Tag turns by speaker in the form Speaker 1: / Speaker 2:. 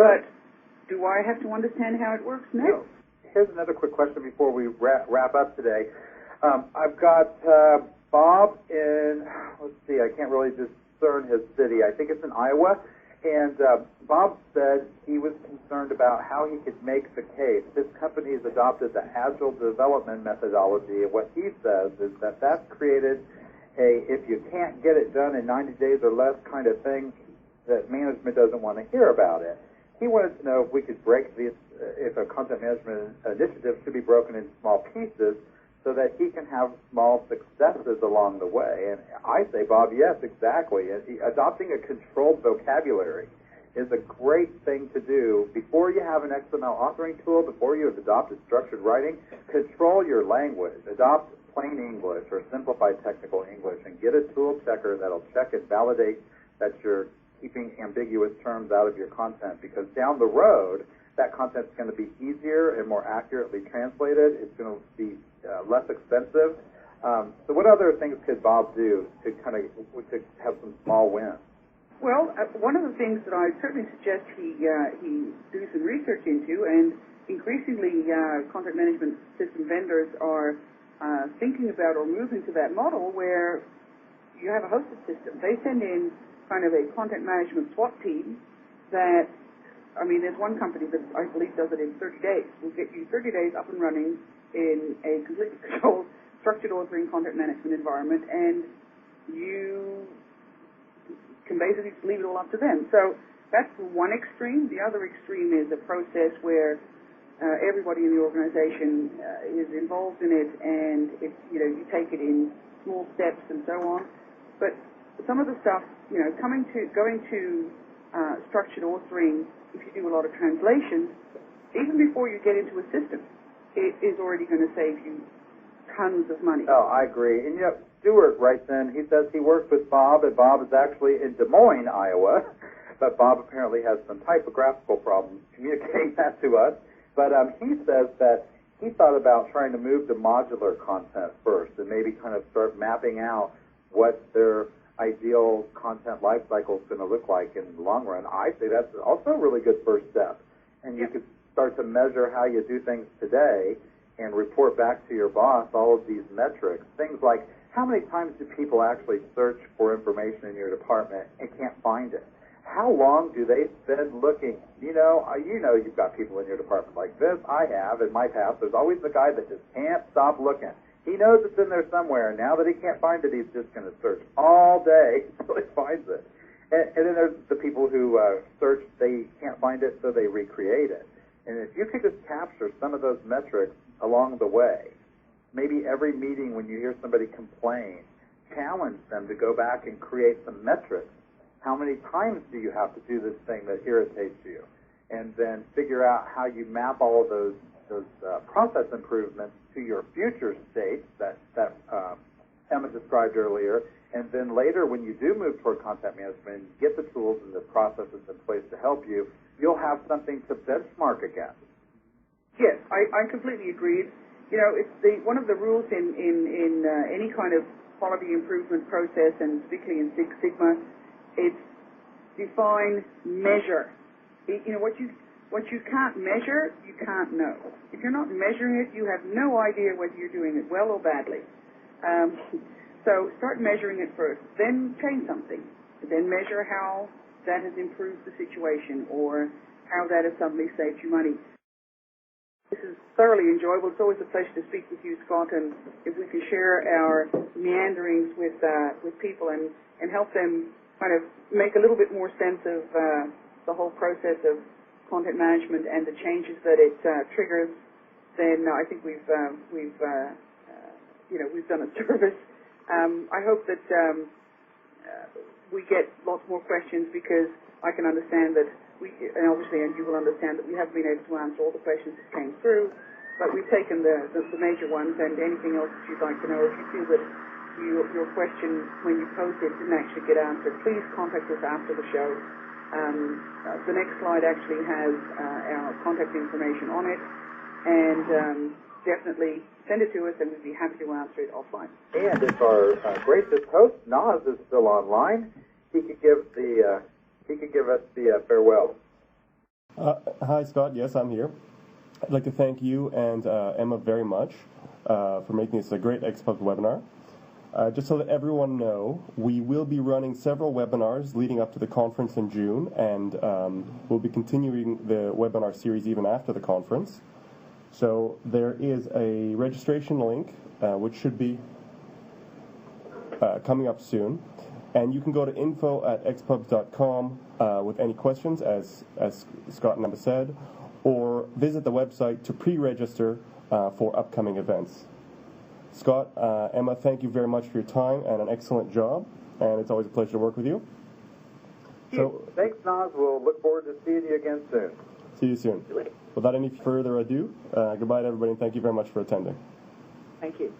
Speaker 1: But do I have to understand how it works? No.
Speaker 2: Here's another quick question before we wrap up today. I've got Bob in, let's see, I can't really discern his city. I think it's in Iowa. And Bob said he was concerned about how he could make the case. His company has adopted the Agile development methodology, and what he says is that that's created a, if you can't get it done in 90 days or less kind of thing, that management doesn't want to hear about it. He wanted to know if we could break these, if a content management initiative should be broken into small pieces so that he can have small successes along the way. And I say, Bob, yes, exactly. Adopting a controlled vocabulary is a great thing to do. Before you have an XML authoring tool, before you have adopted structured writing, control your language. Adopt plain English or simplified technical English and get a tool checker that'll check and validate that you're keeping ambiguous terms out of your content, because down the road, that content's going to be easier and more accurately translated. It's going to be less expensive. So what other things could Bob do to kind of to have some small wins?
Speaker 1: Well, one of the things that I certainly suggest he do some research into, and increasingly content management system vendors are thinking about or moving to that model where you have a hosted system. They send in kind of a content management SWAT team that, I mean, there's one company that I believe does it in 30 days. We'll get you 30 days up and running in a completely controlled, structured authoring content management environment, and you can basically just leave it all up to them. So that's one extreme. The other extreme is a process where everybody in the organization is involved in it, and it's, you know, you take it in small steps and so on. But some of the stuff, you know, going to structured authoring, if you do a lot of translations, even before you get into a system, it is already going to save you tons of money.
Speaker 2: Oh, I agree. And yet, Stuart writes in, he says he works with Bob, and Bob is actually in Des Moines, Iowa, but Bob apparently has some typographical problems communicating that to us. But he says that he thought about trying to move to modular content first and maybe kind of start mapping out what their ideal content life cycle is going to look like in the long run. I say that's also a really good first step. And you could start to measure how you do things today and report back to your boss all of these metrics. Things like, how many times do people actually search for information in your department and can't find it? How long do they spend looking? You know you've got people in your department like this. I have in my past. There's always the guy that just can't stop looking. He knows it's in there somewhere, and now that he can't find it, he's just going to search all day until he finds it. And then there's the people who search, they can't find it, so they recreate it. And if you could just capture some of those metrics along the way, maybe every meeting when you hear somebody complain, challenge them to go back and create some metrics. How many times do you have to do this thing that irritates you? And then figure out how you map all of those process improvements to your future states that Emma described earlier. And then later, when you do move toward content management, get the tools and the processes in place to help you, you'll have something to benchmark against.
Speaker 1: Yes, I completely agree. You know, it's one of the rules in any kind of quality improvement process, and particularly in Six Sigma, it's define, measure. You know, what you can't measure, you can't know. If you're not measuring it, you have no idea whether you're doing it well or badly. So start measuring it first, then change something. Then measure how that has improved the situation or how that has suddenly saved you money. This is thoroughly enjoyable. It's always a pleasure to speak with you, Scott, and if we can share our meanderings with people and help them kind of make a little bit more sense of the whole process of content management and the changes that it triggers, then I think we've done a service. I hope that we get lots more questions, because I can understand that and obviously, and you will understand that we haven't been able to answer all the questions that came through, but we've taken the major ones, and anything else that you'd like to know, if you feel that your question when you posed it didn't actually get answered, please contact us after the show. The next slide actually has our contact information on it, and definitely send it to us, and we'd be happy to answer it offline.
Speaker 2: And if our gracious host, Naz, is still online, he could give us the farewell.
Speaker 3: Hi, Scott. Yes, I'm here. I'd like to thank you and Emma very much for making this a great xpubs webinar. Just so that everyone know, we will be running several webinars leading up to the conference in June, and we'll be continuing the webinar series even after the conference. So there is a registration link, which should be coming up soon. And you can go to info@xpubs.com with any questions, as Scott and Emma said, or visit the website to pre-register for upcoming events. Scott, Emma, thank you very much for your time and an excellent job, and it's always a pleasure to work with you.
Speaker 2: So, thanks, Nas. We'll look forward to seeing you again soon.
Speaker 3: See you soon. Without any further ado, goodbye to everybody, and thank you very much for attending.
Speaker 1: Thank you.